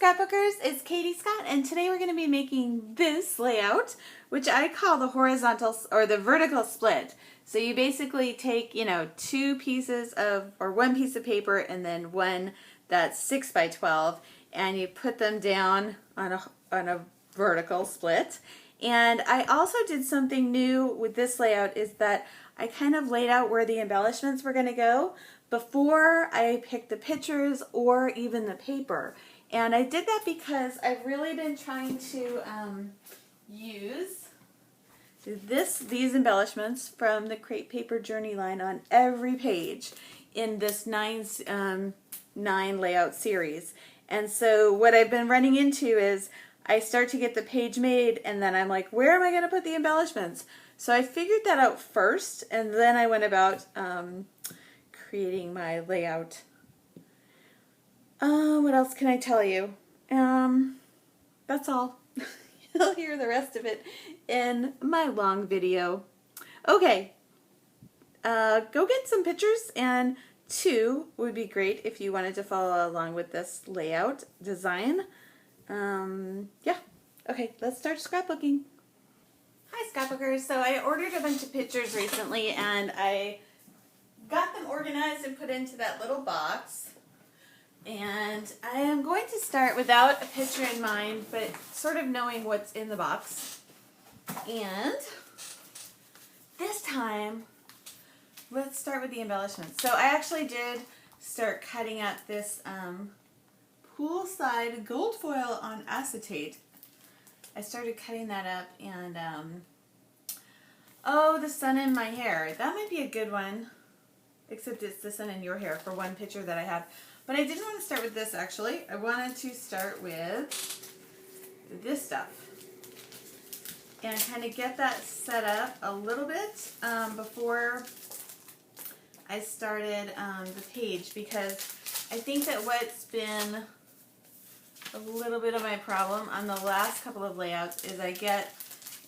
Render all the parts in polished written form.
Scrapbookers, it's Katie Scott, and today we're going to be making this layout, which I call the horizontal or the vertical split. So you basically take, two pieces of, or one piece of paper and then one that's 6 by 12, and you put them down on a vertical split. And I also did something new with this layout, is that I kind of laid out where the embellishments were going to go before I picked the pictures or even the paper. And I did that because I've really been trying to use these embellishments from the Crepe Paper Journey line on every page in this 9 layout series. And so what I've been running into is I start to get the page made and then I'm like, where am I going to put the embellishments? So I figured that out first, and then I went about creating my layout. What else can I tell you? That's all. You'll hear the rest of it in my long video. Okay, go get some pictures, and 2 would be great if you wanted to follow along with this layout design. Yeah. Okay, let's start scrapbooking. Hi scrapbookers. So I ordered a bunch of pictures recently, and I got them organized and put into that little box. And I am going to start without a picture in mind, but sort of knowing what's in the box. And this time, let's start with the embellishments. So I actually did start cutting up this poolside gold foil on acetate. I started cutting that up, and oh, the sun in my hair. That might be a good one, except it's the sun in your hair for one picture that I have. But I didn't want to start with this, actually. I wanted to start with this stuff and kind of get that set up a little bit before I started the page, because I think that what's been a little bit of my problem on the last couple of layouts is I get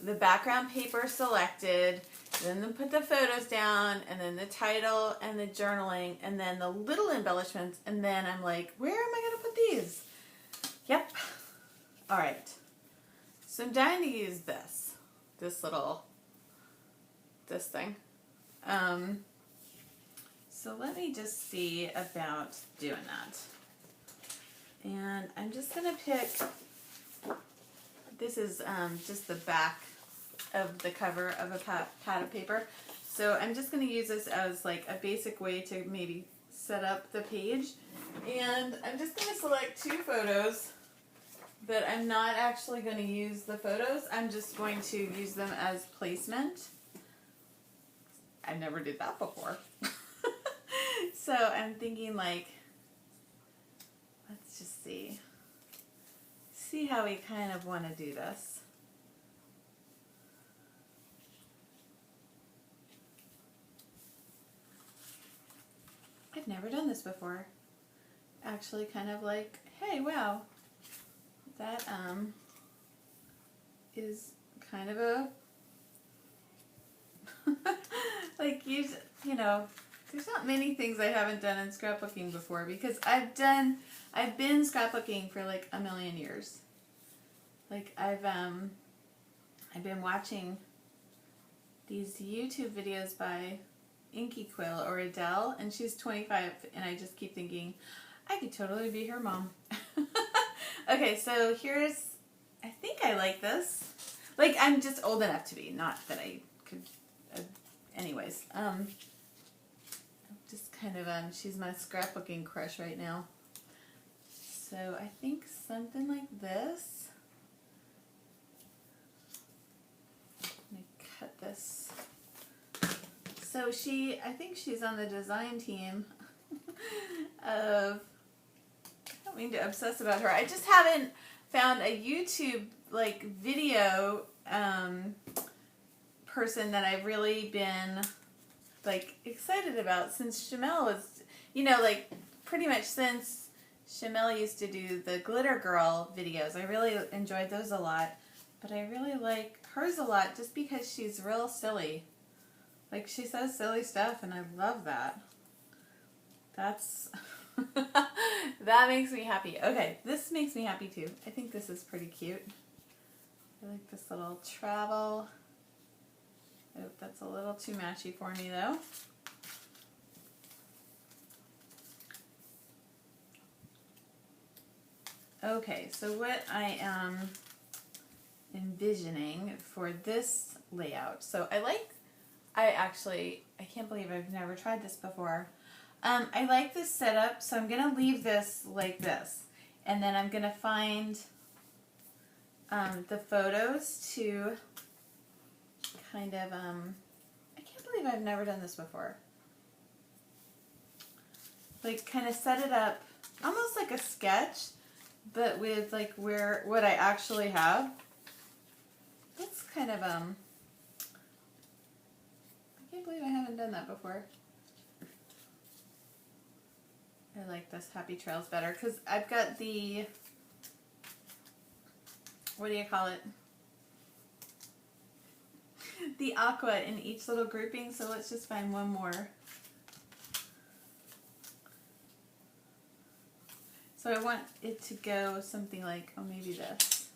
the background paper selected, then put the photos down, and then the title and the journaling, and then the little embellishments, and then I'm like, where am I going to put these? Yep. All right. So I'm dying to use this thing. So let me just see about doing that. And I'm just going to pick, this is just the back of the cover of a pad of paper. So I'm just going to use this as like a basic way to maybe set up the page. And I'm just going to select 2 photos, but I'm not actually going to use the photos. I'm just going to use them as placement. I never did that before. So I'm thinking, like, let's just see how we kind of want to do this. I've never done this before. Actually, kind of like, hey, wow, that is kind of a like, you know, there's not many things I haven't done in scrapbooking before, because I've been scrapbooking for like a million years. Like, I've been watching these YouTube videos by Inky Quill or Adele, and she's 25, and I just keep thinking, I could totally be her mom. Okay, so here's, I think I like this. Like, I'm just old enough to be, not that I could, anyways. Just kind of, she's my scrapbooking crush right now. So I think something like this. Let me cut this. So I think she's on the design team of, I don't mean to obsess about her. I just haven't found a YouTube like video person that I've really been like excited about since Shamel was, like pretty much since Shamel used to do the Glitter Girl videos. I really enjoyed those a lot, but I really like hers a lot just because she's real silly. Like, she says silly stuff, and I love that. That's That makes me happy. Okay, this makes me happy too. I think this is pretty cute. I like this little travel. Oh, that's a little too matchy for me though. Okay, so what I am envisioning for this layout. So I can't believe I've never tried this before. I like this setup, so I'm going to leave this like this. And then I'm going to find the photos to kind of, I can't believe I've never done this before. Like kind of set it up almost like a sketch, but with like what I actually have. That's kind of, I can't believe I haven't done that before. I like this Happy Trails better because I've got the, what do you call it? The aqua in each little grouping, so let's just find one more. So I want it to go something like, oh, maybe this.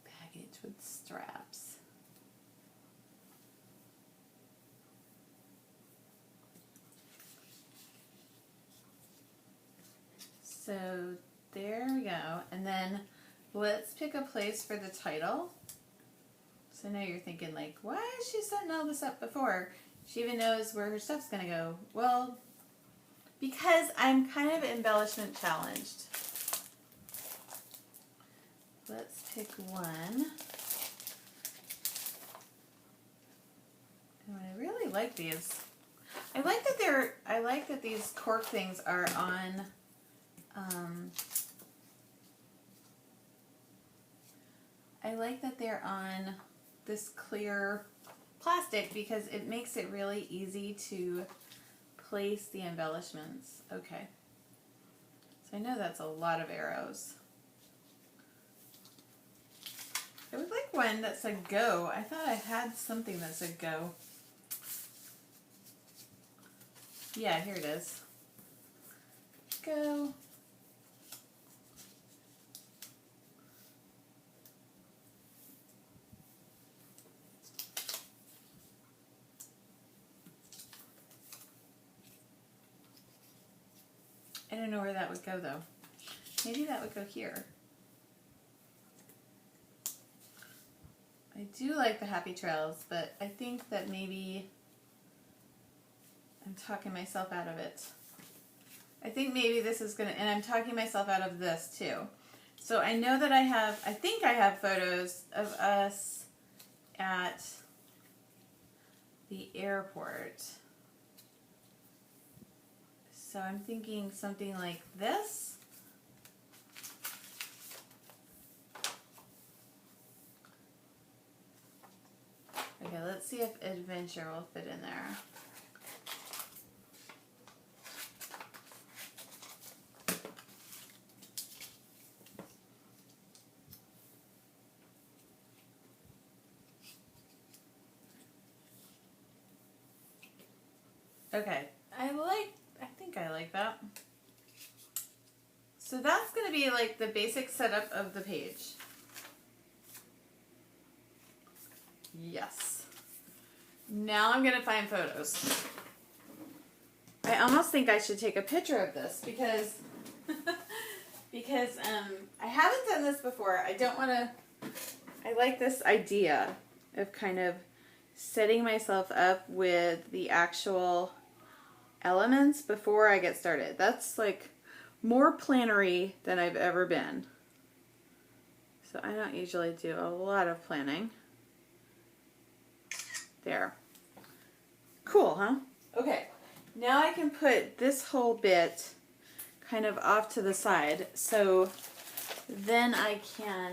Baggage with straps. So there we go. And then let's pick a place for the title. So now you're thinking like, why is she setting all this up before? She even knows where her stuff's going to go. Well, because I'm kind of embellishment challenged. Let's pick one. And I really like these. I like that these cork things are on I like that they're on this clear plastic because it makes it really easy to place the embellishments. Okay. So I know that's a lot of arrows. I would like one that said go. I thought I had something that said go. Yeah, here it is. Go. I don't know where that would go though. Maybe that would go here. I do like the Happy Trails, but I think that maybe I'm talking myself out of it. I think maybe this is gonna, and I'm talking myself out of this too. So I know that I think I have photos of us at the airport. So I'm thinking something like this. Okay, let's see if adventure will fit in there. Okay, I think I like that. So that's going to be like the basic setup of the page. Yes. Now I'm going to find photos. I almost think I should take a picture of this because I haven't done this before. I like this idea of kind of setting myself up with the actual elements before I get started. That's like more plannery than I've ever been. So I don't usually do a lot of planning. There. Cool, huh? Okay. Now I can put this whole bit kind of off to the side. So then I can,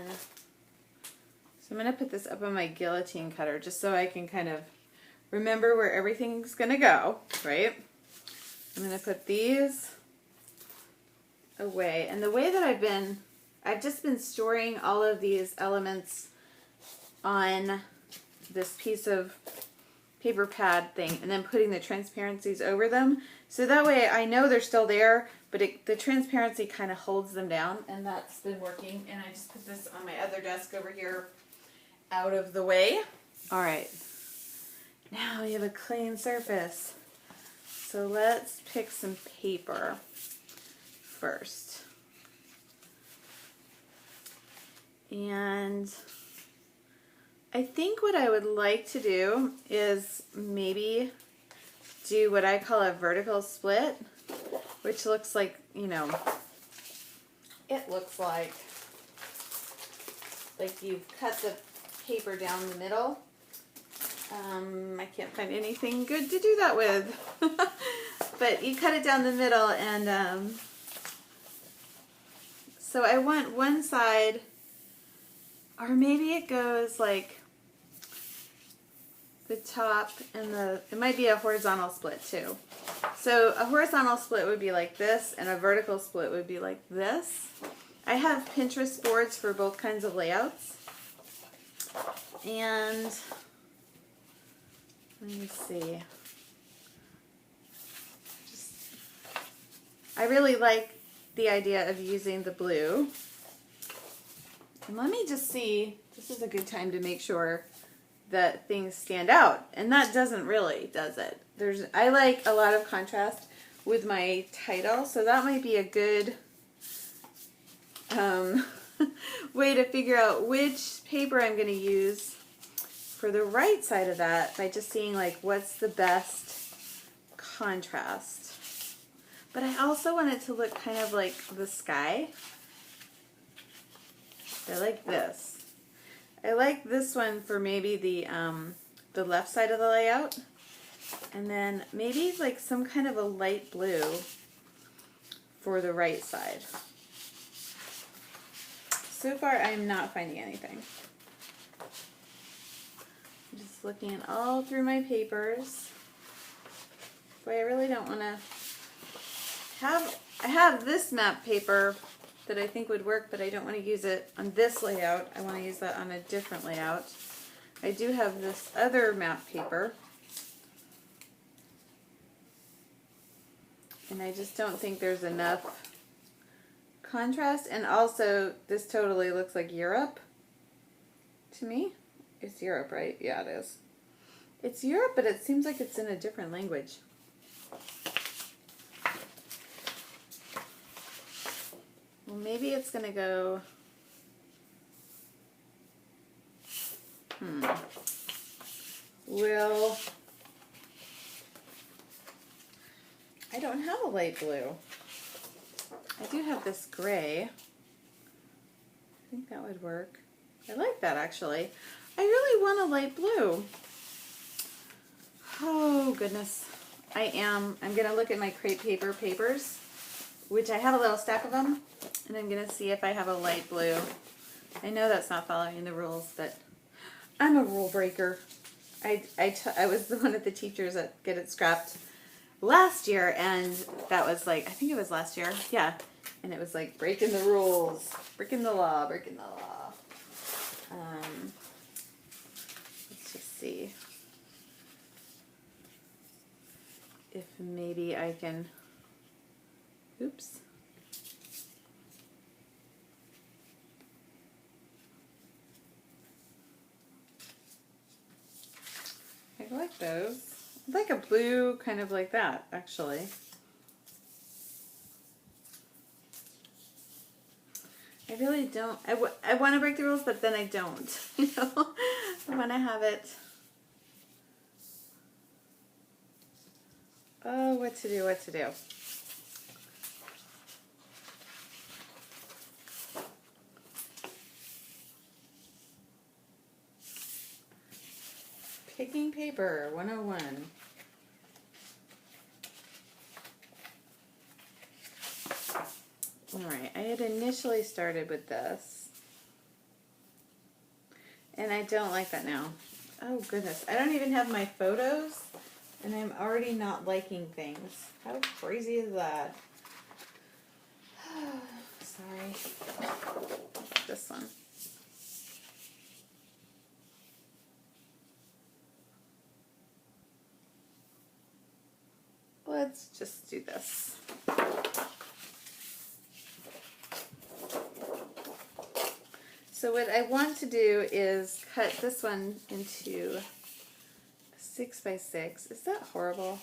so I'm going to put this up on my guillotine cutter just so I can kind of remember where everything's going to go, right? I'm going to put these away. And the way that I've just been storing all of these elements on this piece of paper pad thing and then putting the transparencies over them. So that way I know they're still there, but the transparency kind of holds them down, and that's been working. And I just put this on my other desk over here out of the way. All right, now we have a clean surface. So let's pick some paper first. And I think what I would like to do is maybe do what I call a vertical split, which looks like, you know, it looks like you cut the paper down the middle. I can't find anything good to do that with. But you cut it down the middle, and so I want one side, or maybe it goes like the top and it might be a horizontal split too. So a horizontal split would be like this, and a vertical split would be like this. I have Pinterest boards for both kinds of layouts. And let me see. I really like the idea of using the blue. And let me just see, this is a good time to make sure that things stand out. And that doesn't really, does it? I like a lot of contrast with my title, so that might be a good way to figure out which paper I'm going to use for the right side of that by just seeing like what's the best contrast. But I also want it to look kind of like the sky. I like this. I like this one for maybe the left side of the layout. And then maybe like some kind of a light blue for the right side. So far I'm not finding anything. I'm just looking all through my papers. Boy, I really don't want to I have this map paper that I think would work, but I don't want to use it on this layout. I want to use that on a different layout. I do have this other map paper, and I just don't think there's enough contrast. And also, this totally looks like Europe to me. It's Europe, right? Yeah, it is. It's Europe, but it seems like it's in a different language. Well, maybe it's going to go, well, I don't have a light blue. I do have this gray. I think that would work. I like that, actually. I really want a light blue. Oh, goodness. I'm going to look at my crepe paper papers, which I have a little stack of them, and I'm going to see if I have a light blue. I know that's not following the rules, but I'm a rule breaker. I was the one of the teachers that get it scrapped last year, and that was like, I think it was last year, yeah, and it was like breaking the rules, breaking the law. Let's just see if maybe I can, oops. I like those. I like a blue kind of like that, actually. I really don't. I want to break the rules, but then I don't. You know, I want to have it. Oh, what to do? Picking paper 101. Alright, I had initially started with this, and I don't like that now. Oh goodness, I don't even have my photos, and I'm already not liking things. How crazy is that? Sorry. This one. let's just do this. So what I want to do is cut this one into 6 by 6. Is that horrible?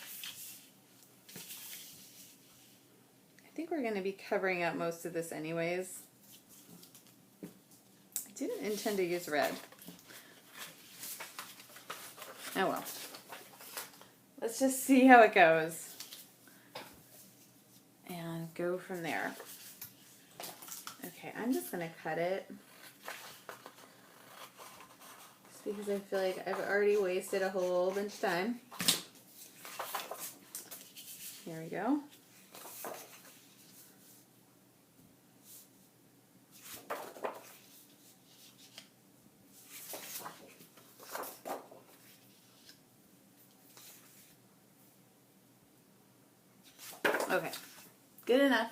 I think we're going to be covering up most of this anyways. I didn't intend to use red. Oh well. Let's just see how it goes. And go from there. Okay, I'm just going to cut it. Just because I feel like I've already wasted a whole bunch of time. Here we go. Okay, good enough.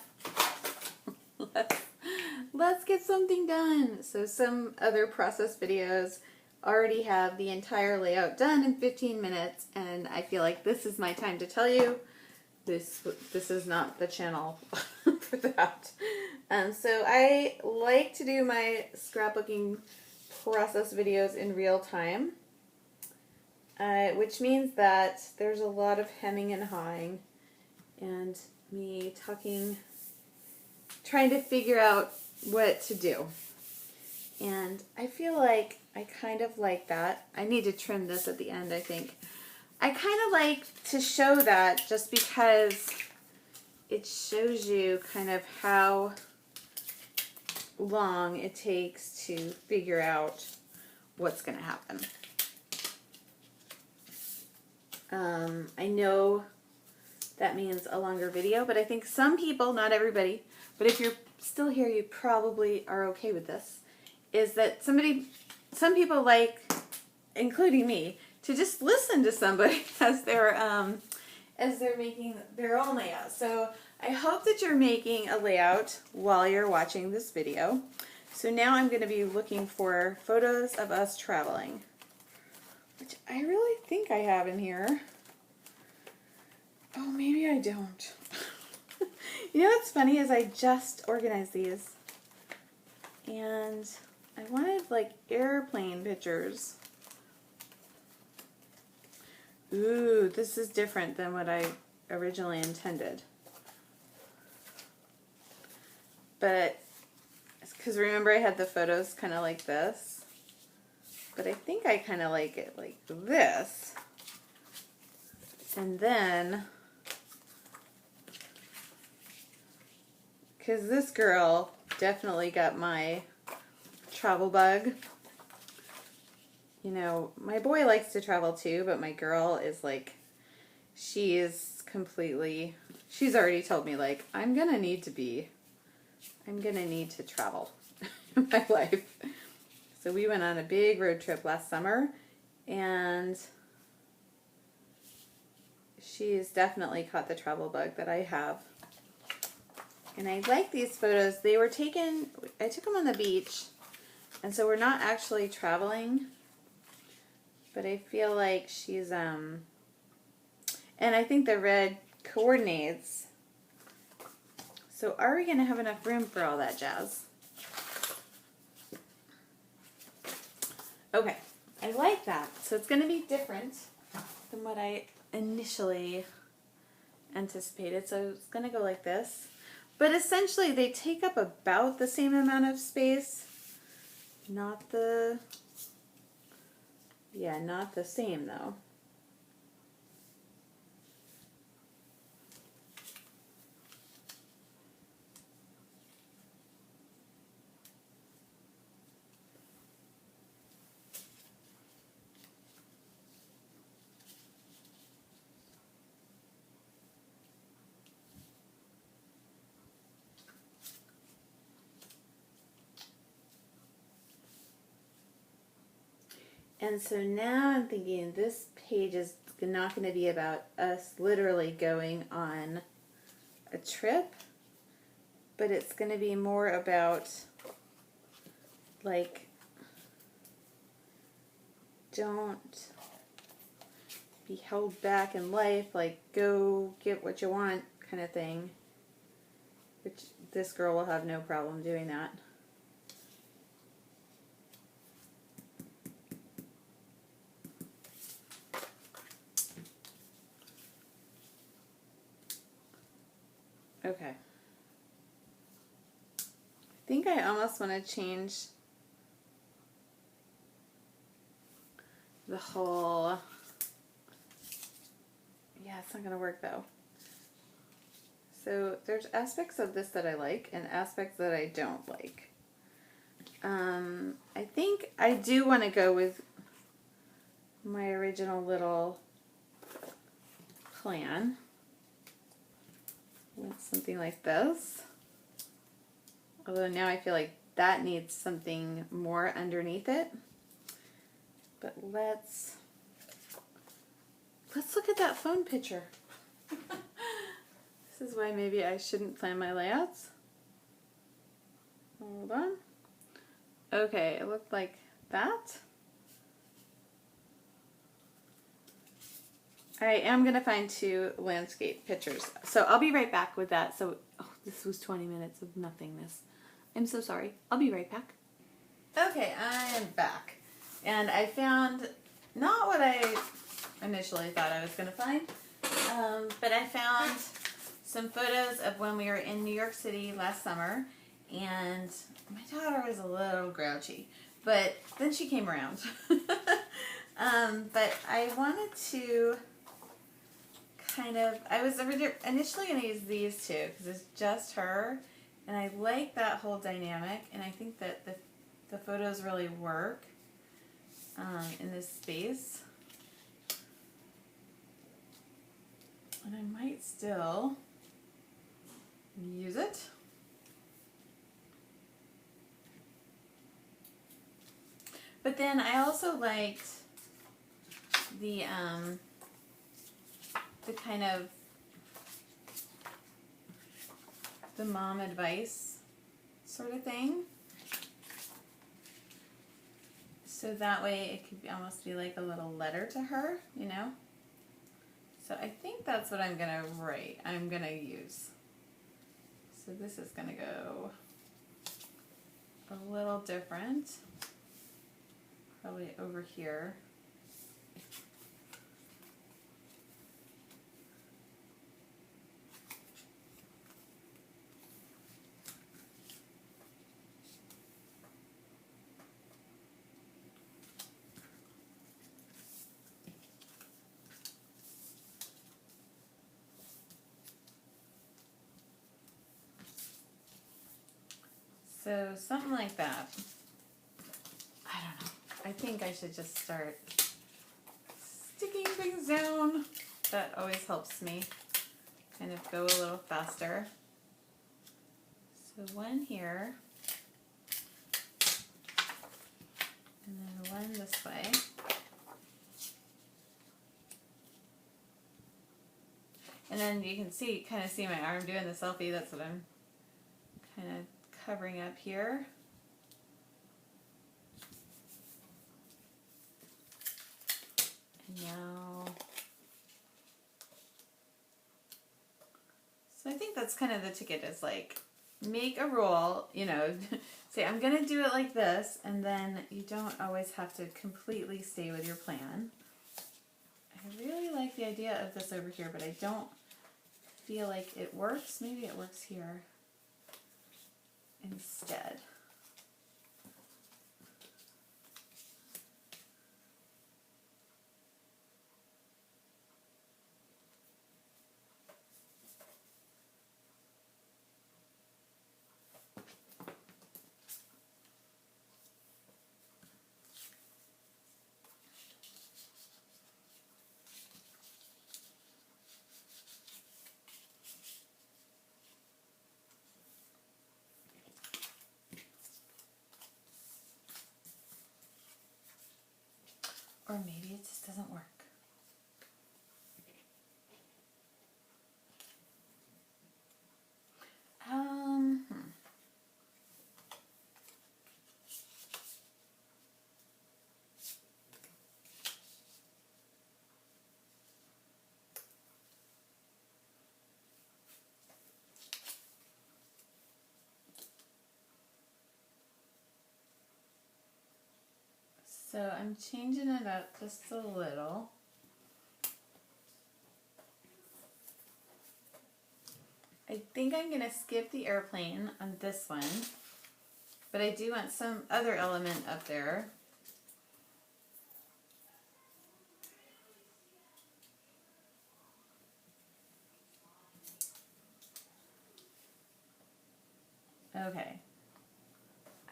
Let's get something done. So some other process videos already have the entire layout done in 15 minutes, and I feel like this is my time to tell you this is not the channel for that. So I like to do my scrapbooking process videos in real time, which means that there's a lot of hemming and hawing and me trying to figure out what to do. And I feel like I kind of like that. I need to trim this at the end, I think. I kind of like to show that just because it shows you kind of how long it takes to figure out what's going to happen. I know that means a longer video, but I think some people, not everybody, but if you're still here, you probably are okay with this, is that some people like, including me, to just listen to somebody as they're making their own layout. So I hope that you're making a layout while you're watching this video. So now I'm going to be looking for photos of us traveling, which I really think I have in here. Oh, maybe I don't. You know what's funny is I just organized these, and I wanted like airplane pictures. Ooh, this is different than what I originally intended. But, because remember I had the photos kind of like this, but I think I kind of like it like this. And then, because this girl definitely got my travel bug. You know, my boy likes to travel too, but my girl is like, she's already told me like, I'm gonna need to travel in my life. So we went on a big road trip last summer, and she's definitely caught the travel bug that I have. And I like these photos. They were taken, I took them on the beach, and so we're not actually traveling, but I feel like she's, and I think the red coordinates. So are we going to have enough room for all that jazz? Okay, I like that. So it's going to be different than what I initially anticipated. So it's going to go like this. But essentially they take up about the same amount of space. Not the same though. And so now I'm thinking this page is not going to be about us literally going on a trip, but it's going to be more about like, don't be held back in life, like go get what you want kind of thing. Which this girl will have no problem doing that. Okay. I think I almost want to change the whole, yeah, it's not going to work though. So there's aspects of this that I like and aspects that I don't like. I think I do want to go with my original little plan. With something like this. Although now I feel like that needs something more underneath it. But let's look at that phone picture. This is why maybe I shouldn't plan my layouts. Hold on. Okay, it looked like that. I am going to find 2 landscape pictures. So I'll be right back with that. So, oh, this was 20 minutes of nothingness. I'm so sorry. I'll be right back. Okay, I am back. And I found not what I initially thought I was going to find, but I found some photos of when we were in New York City last summer. And my daughter was a little grouchy, but then she came around. But I wanted to I was initially going to use these 2 because it's just her, and I like that whole dynamic, and I think that the photos really work in this space. And I might still use it. But then I also liked the kind of the mom advice sort of thing. So that way it could almost be like a little letter to her, you know? So I think that's what I'm going to write. I'm going to use. So this is going to go a little different. Probably over here. So something like that. I don't know. I think I should just start sticking things down. That always helps me kind of go a little faster. So one here. And then one this way. And then you can see, kind of see my arm doing the selfie. That's what I'm kind of covering up here. And now, so I think that's kind of the ticket, is like, make a rule, you know, say I'm going to do it like this, and then you don't always have to completely stay with your plan. I really like the idea of this over here, but I don't feel like it works. Maybe it works here instead. Or maybe it just doesn't work. So I'm changing it up just a little. I think I'm going to skip the airplane on this one, but I do want some other element up there. Okay,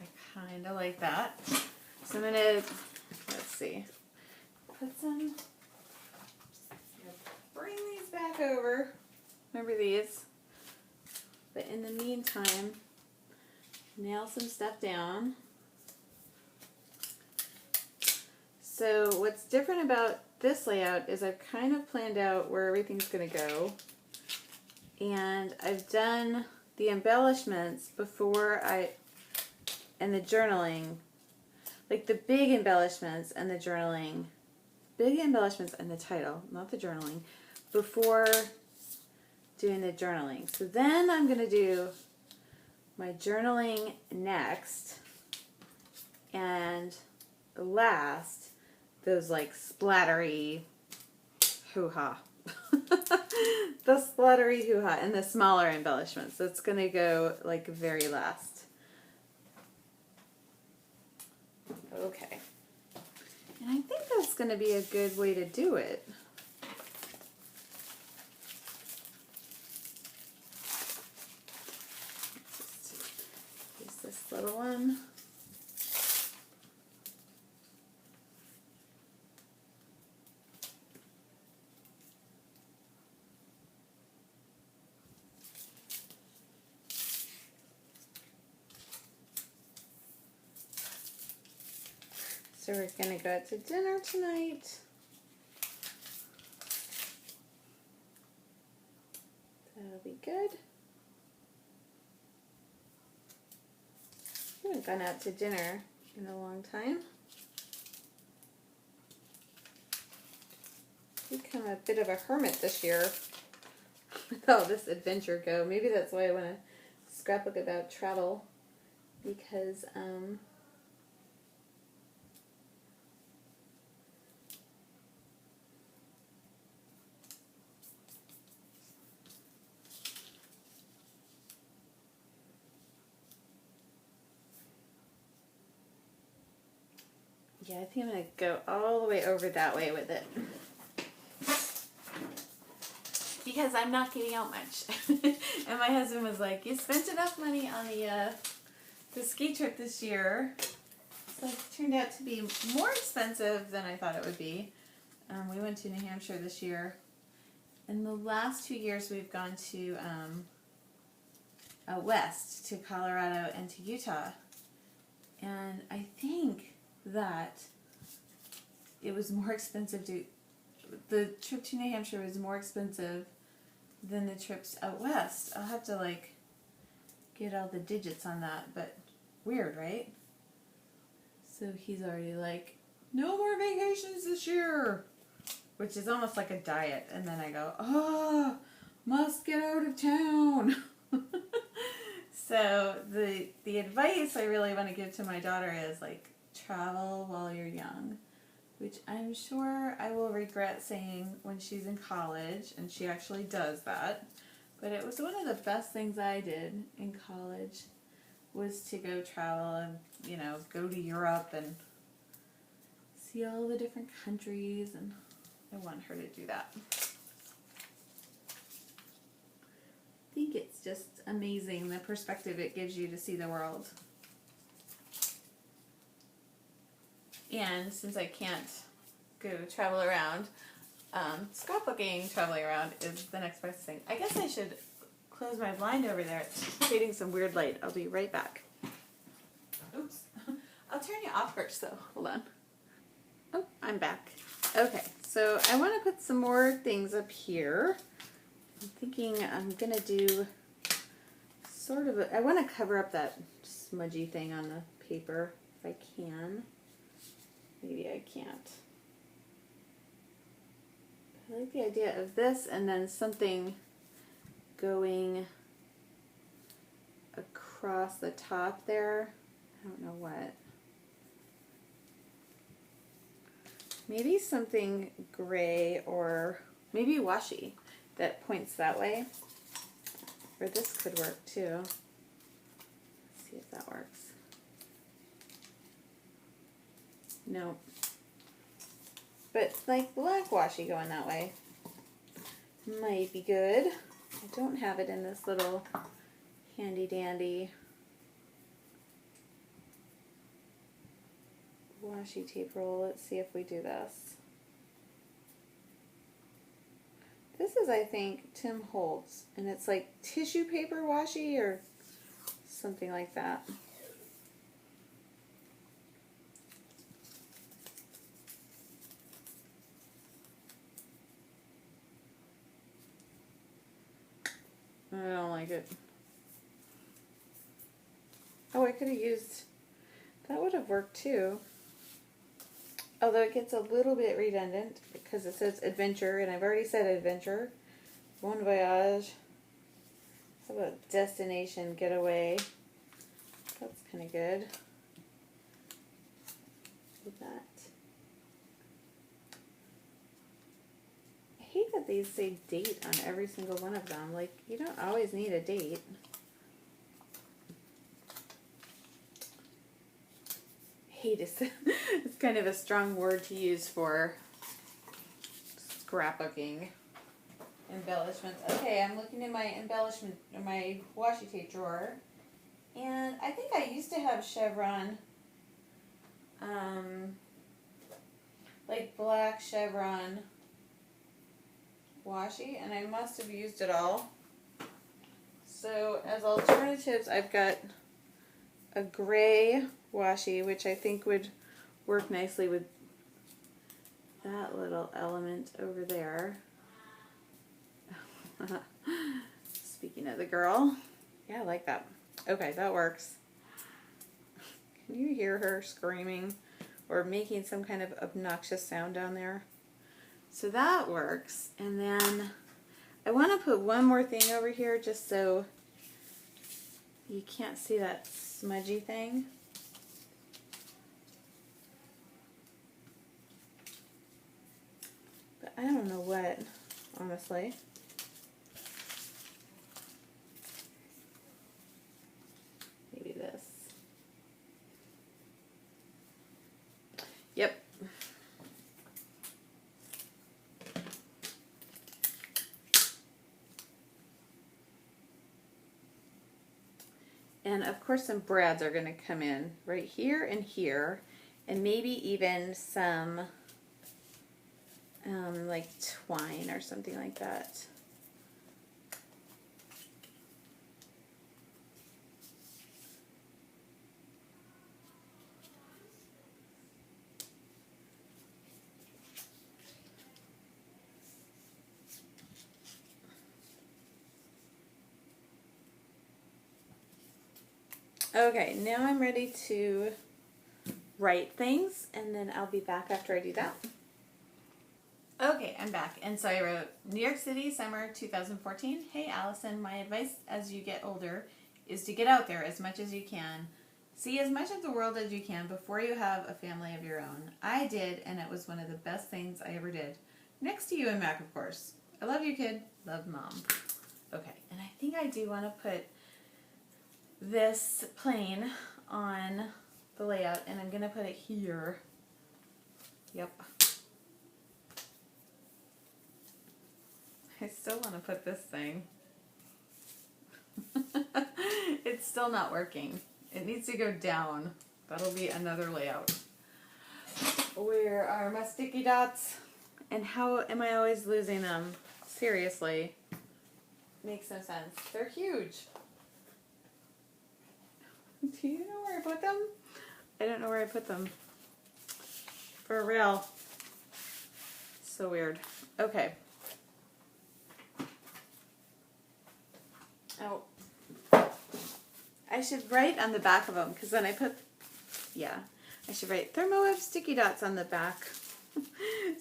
I kind of like that. So I'm going to, let's see, bring these back over. Remember these? But in the meantime, nail some stuff down. So what's different about this layout is I've kind of planned out where everything's going to go. And I've done the embellishments and the journaling, like the big embellishments and the journaling, big embellishments and the title, not the journaling, before doing the journaling. So then I'm going to do my journaling next, and last, those like splattery hoo-ha. The splattery hoo-ha and the smaller embellishments. That's going to go like very last. Okay. And I think that's going to be a good way to do it. Use this little one. So we're going to go out to dinner tonight. That'll be good. We haven't gone out to dinner in a long time. I've become a bit of a hermit this year with all this adventure go. Maybe that's why I want to scrapbook about travel, because yeah, I think I'm going to go all the way over that way with it. Because I'm not getting out much. And my husband was like, you spent enough money on the ski trip this year. So it turned out to be more expensive than I thought it would be. We went to New Hampshire this year. In the last 2 years, we've gone to west, to Colorado and to Utah. And I think that it was more expensive the trip to New Hampshire was more expensive than the trips out west. I'll have to get all the digits on that, but weird, right? So he's already like, no more vacations this year, which is almost like a diet. And then I go, oh, must get out of town. So the advice I really want to give to my daughter is travel while you're young, which I'm sure I will regret saying when she's in college, and she actually does that. But it was one of the best things I did in college, was to go travel and, go to Europe and see all the different countries, and I want her to do that. I think it's just amazing the perspective it gives you to see the world. And since I can't go travel around, scrapbooking traveling around is the next best thing. I guess I should close my blind over there. It's creating some weird light. I'll be right back. Oops. I'll turn you off first though. Hold on. Oh, I'm back. Okay, so I want to put some more things up here. I'm thinking I'm going to do I want to cover up that smudgy thing on the paper if I can. Maybe I can't. I like the idea of this, and then something going across the top there. I don't know what. maybe something gray or maybe washi that points that way. Or this could work too. Let's see if that works. No. But like black washi going that way might be good. I don't have it in this little handy dandy washi tape roll. Let's see if we do this. This is, I think, Tim Holtz, and it's like tissue paper washi or something like that. I don't like it. Oh, I could have used, that would have worked too. Although it gets a little bit redundant because it says adventure, and I've already said adventure. Bon voyage. How about destination getaway? That's kind of good. With that. I hate that these say date on every single one of them. Like, you don't always need a date. Hate is it's kind of a strong word to use for scrapbooking embellishments. Okay, I'm looking in my embellishment, in my washi tape drawer, and I think I used to have chevron, like black chevron washi, and I must have used it all. So as alternatives, I've got a gray washi, which I think would work nicely with that little element over there. Speaking of the girl, yeah, I like that. Okay, that works. Can you hear her screaming or making some kind of obnoxious sound down there? So that works. And then I want to put one more thing over here just so you can't see that smudgy thing. But I don't know what, honestly. Maybe this. Yep. And of course some brads are going to come in right here and here, and maybe even some like twine or something like that. Okay, now I'm ready to write things, and then I'll be back after I do that. Okay, I'm back, and so I wrote New York City, summer 2014. Hey Allison, my advice as you get older is to get out there as much as you can. See as much of the world as you can before you have a family of your own. I did, and it was one of the best things I ever did. Next to you and Mac, of course. I love you, kid. Love, Mom. Okay, and I think I do want to put this plane on the layout, and I'm going to put it here. Yep. I still want to put this thing. It's still not working. It needs to go down. That'll be another layout. Where are my sticky dots? And how am I always losing them? Seriously. Makes no sense. They're huge. Do you know where I put them? I don't know where I put them. For real. So weird. Okay. Oh. I should write on the back of them, because then I put, yeah, I should write Thermoweb sticky dots on the back.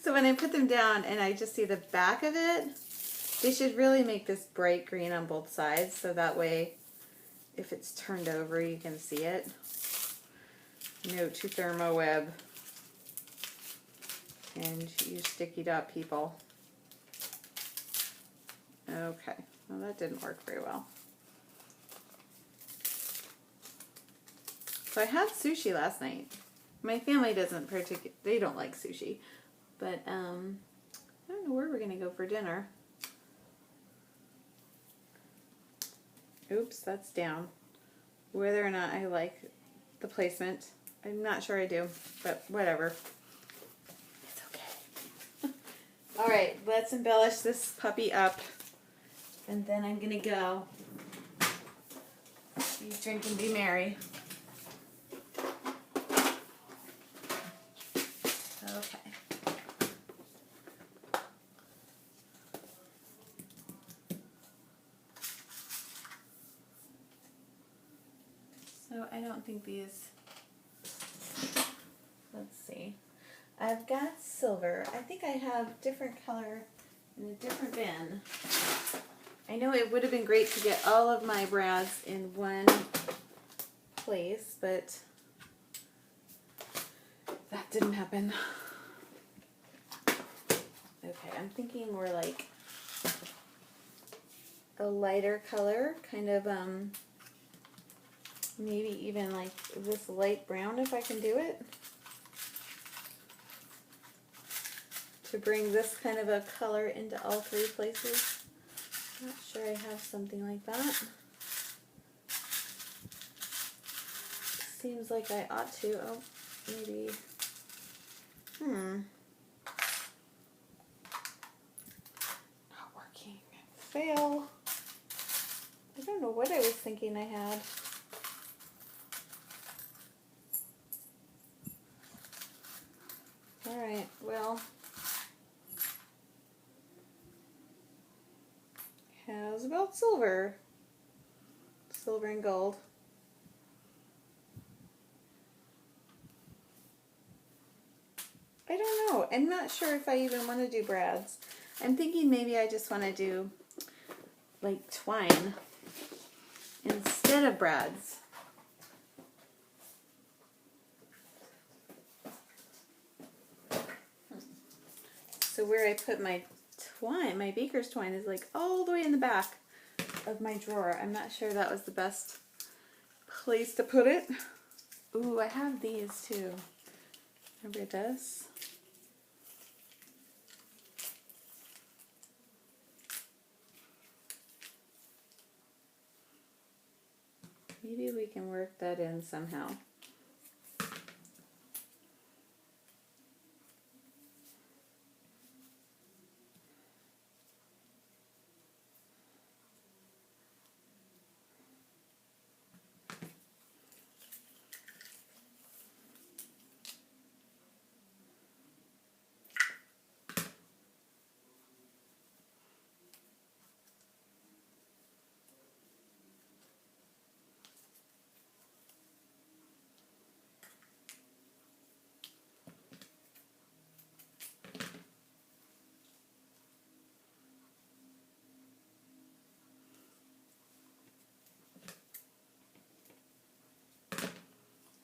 So when I put them down and I just see the back of it, they should really make this bright green on both sides, so that way if it's turned over you can see it. Note to Thermoweb. and you sticky dot people. Okay, well that didn't work very well. So I had sushi last night. My family doesn't they don't like sushi, but I don't know where we're gonna go for dinner. Oops, that's down. Whether or not I like the placement, I'm not sure I do, but whatever. It's okay. All right, let's embellish this puppy up, and then I'm gonna go eat, drink, and be merry. Okay. So I don't think these, let's see. I've got silver. I think I have different color in a different bin. I know it would have been great to get all of my brads in one place, but that didn't happen. Okay, I'm thinking we're like a lighter color, kind of maybe even like this light brown if I can do it. To bring this kind of a color into all three places. Not sure I have something like that. Seems like I ought to. Oh, maybe. Not working. Fail. I don't know what I was thinking I had. Alright, well. How's about silver? Silver and gold. I don't know. I'm not sure if I even want to do brads. I'm thinking maybe I just want to do like twine instead of brads. So where I put my twine, my baker's twine, is like all the way in the back of my drawer. I'm not sure that was the best place to put it. Ooh, I have these too. Remember this? Maybe we can work that in somehow.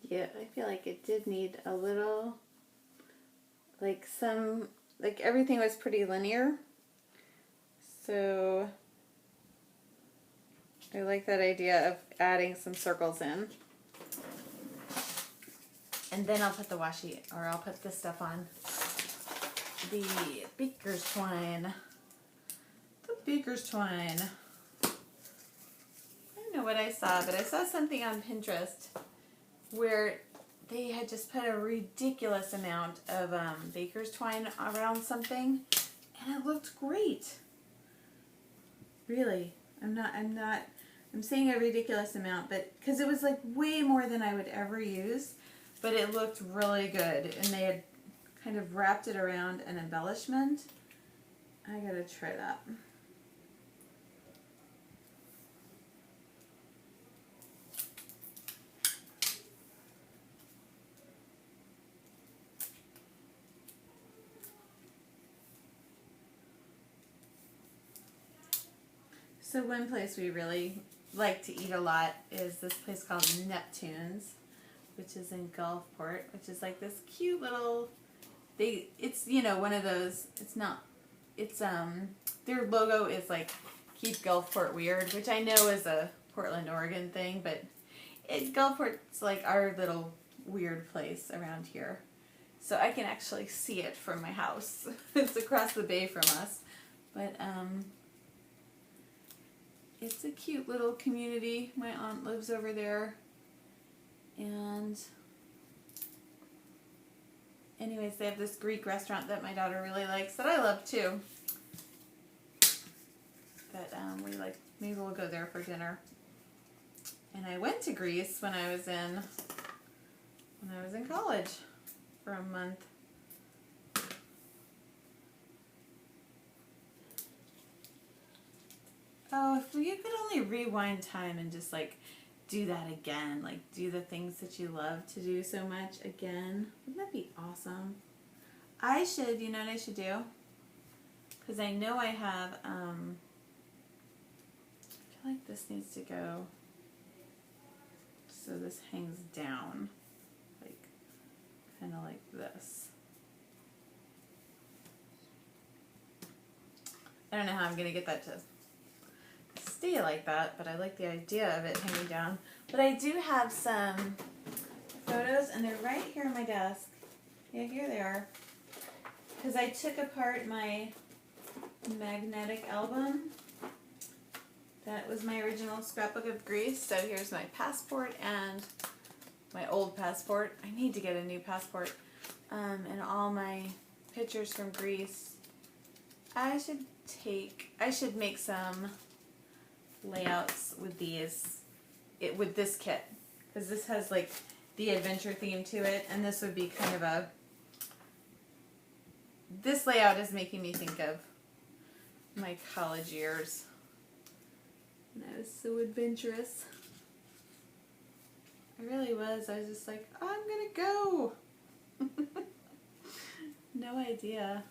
Yeah, I feel like it did need a little, like everything was pretty linear. So I like that idea of adding some circles in. And then I'll put the washi, or I'll put this stuff on. The baker's twine. The baker's twine. I don't know what I saw, but I saw something on Pinterest where they had just put a ridiculous amount of baker's twine around something, and it looked great. Really, I'm saying a ridiculous amount, but because it was like way more than I would ever use, but it looked really good, and they had kind of wrapped it around an embellishment. I gotta try that. So one place we really like to eat a lot is this place called Neptune's, which is in Gulfport, which is like this cute little it's, you know, one of those, it's not, it's, their logo is like, keep Gulfport weird, which I know is a Portland, Oregon thing, but Gulfport's like our little weird place around here. So I can actually see it from my house. It's across the bay from us. But it's a cute little community. My aunt lives over there. And anyways, they have this Greek restaurant that my daughter really likes that I love too. But we like, maybe we'll go there for dinner. And I went to Greece when I was in college for a month. Oh, if you could only rewind time and just like do that again, like do the things that you love to do so much again, wouldn't that be awesome? I should, you know what I should do? Because I know I have, I feel like this needs to go so this hangs down, like, kind of like this. I don't know how I'm going to get that to stay like that, but I like the idea of it hanging down. But I do have some photos, and they're right here on my desk. Yeah, here they are. Because I took apart my magnetic album. That was my original scrapbook of Greece. So here's my passport and my old passport. I need to get a new passport. And all my pictures from Greece. I should make some layouts with with this kit. Because this has like the adventure theme to it. And this would be kind of this layout is making me think of my college years. And I was so adventurous. I really was. I was just like, oh, I'm gonna go. No idea.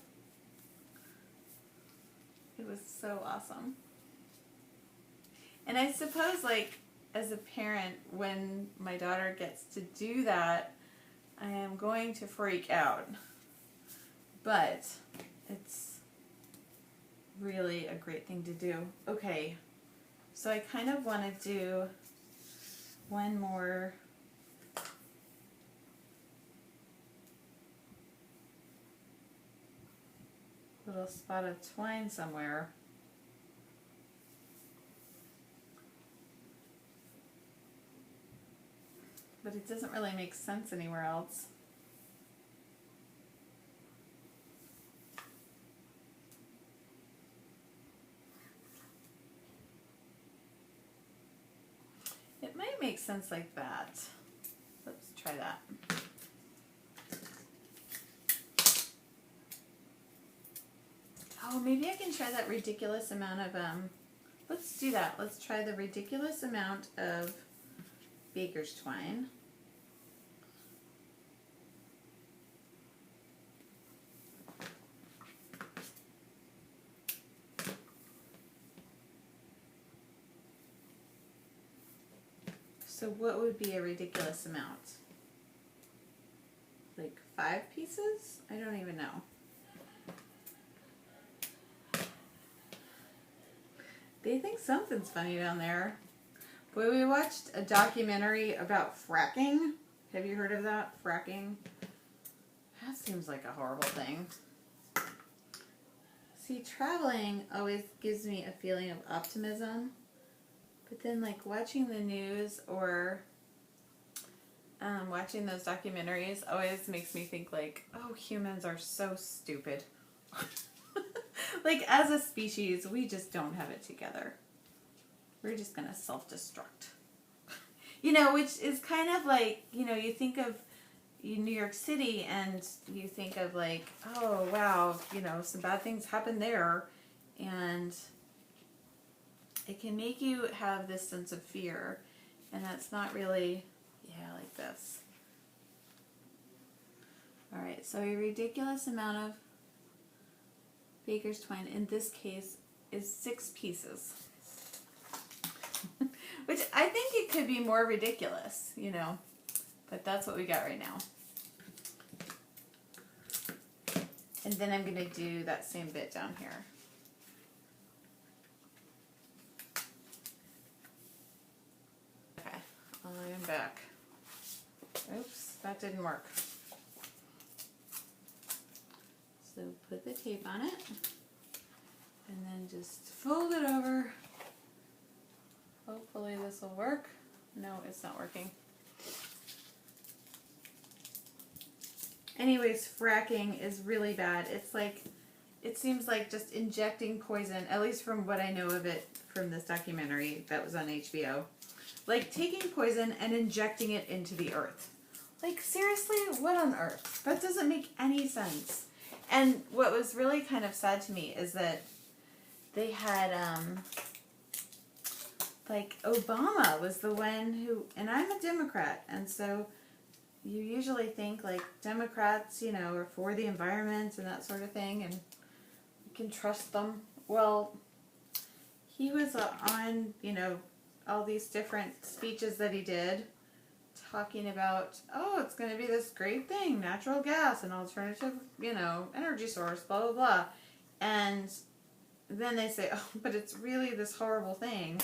It was so awesome. And I suppose, like, as a parent, when my daughter gets to do that, I am going to freak out. But it's really a great thing to do. Okay. So I kind of want to do one more little spot of twine somewhere. But it doesn't really make sense anywhere else. It might make sense like that. Let's try that. Oh, maybe I can try that ridiculous amount of, let's do that. Let's try the ridiculous amount of baker's twine. So what would be a ridiculous amount? Like 5 pieces? I don't even know. They think something's funny down there. Boy, we watched a documentary about fracking. Have you heard of that? Fracking? That seems like a horrible thing. See, traveling always gives me a feeling of optimism. But then, like, watching the news or watching those documentaries always makes me think, like, oh, humans are so stupid. Like, as a species, we just don't have it together. We're just going to self-destruct. You know, which is kind of like, you know, you think of New York City and you think of, like, oh, wow, you know, some bad things happen there. And it can make you have this sense of fear. And that's not really, yeah, like this. All right, so a ridiculous amount of baker's twine, in this case, is 6 pieces. Which I think it could be more ridiculous, you know. But that's what we got right now. And then I'm going to do that same bit down here. Okay, I am back. Oops, that didn't work. So put the tape on it, and then just fold it over. Hopefully this will work. No, it's not working. Anyways, fracking is really bad. It's like, it seems like just injecting poison, at least from what I know of it from this documentary that was on HBO. Like taking poison and injecting it into the earth. Like seriously, what on earth? That doesn't make any sense. And what was really kind of sad to me is that they had, like Obama was the one who, and I'm a Democrat, and so you usually think like Democrats, you know, are for the environment and that sort of thing, and you can trust them. Well, he was on, you know, all these different speeches that he did, talking about, oh, it's going to be this great thing, natural gas, an alternative, you know, energy source, blah, blah, blah. And then they say, oh, but it's really this horrible thing.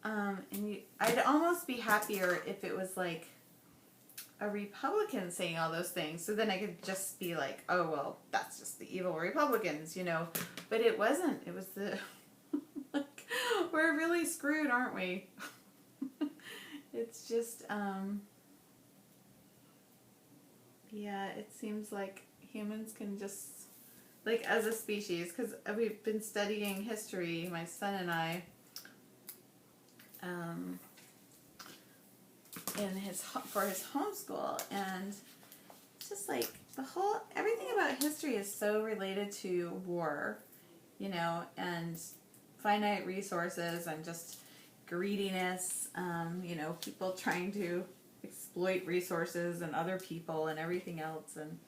I'd almost be happier if it was like a Republican saying all those things, so then I could just be like, oh, well, that's just the evil Republicans, you know. But it wasn't. It was the, like, we're really screwed, aren't we? It's just, yeah, it seems like humans can just, like, as a species, because we've been studying history, my son and I, for his homeschool, and it's just like everything about history is so related to war, you know, and finite resources and just greediness, you know, people trying to exploit resources and other people and everything else, and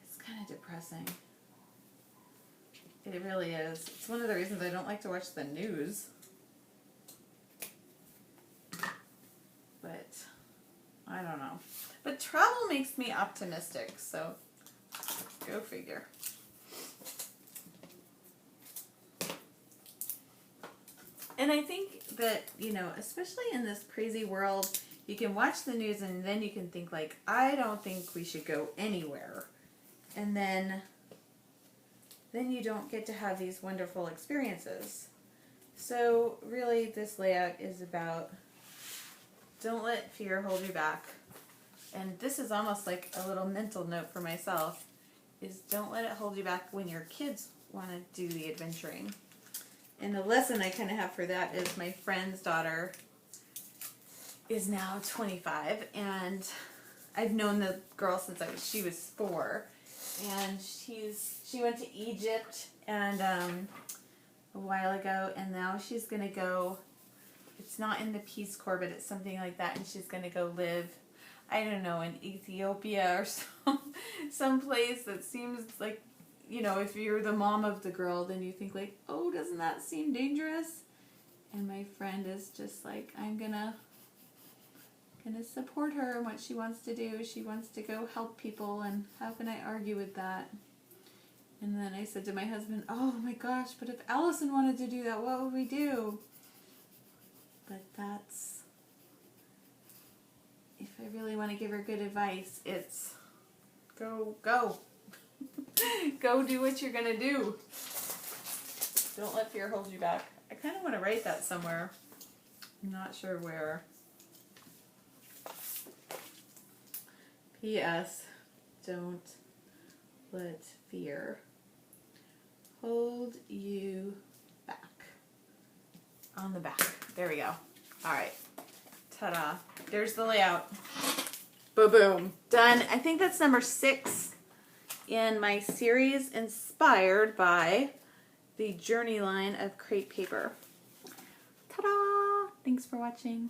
it's kind of depressing. It really is. It's one of the reasons I don't like to watch the news. But I don't know. But travel makes me optimistic, so go figure. And I think that, you know, especially in this crazy world, you can watch the news and then you can think like, I don't think we should go anywhere. And then you don't get to have these wonderful experiences. So really this layout is about, don't let fear hold you back. And this is almost like a little mental note for myself, is don't let it hold you back when your kids want to do the adventuring. And the lesson I kind of have for that is my friend's daughter is now 25, and I've known the girl since she was 4, and she went to Egypt and a while ago, and now she's gonna go. It's not in the Peace Corps, but it's something like that, and she's gonna go live, I don't know, in Ethiopia or some place that seems like, you know, if you're the mom of the girl, then you think like, oh, doesn't that seem dangerous? And my friend is just like, I'm gonna support her in what she wants to do. She wants to go help people, and how can I argue with that? And then I said to my husband, oh my gosh, but if Allison wanted to do that, what would we do? But that's, if I really want to give her good advice, it's go. Go do what you're going to do. Don't let fear hold you back. I kind of want to write that somewhere. I'm not sure where. P.S. Don't let fear hold you back. On the back. There we go. Alright. Ta-da. There's the layout. Boom. Done. I think that's number 6 in my series inspired by the journey line of crepe paper. Ta-da! Thanks for watching.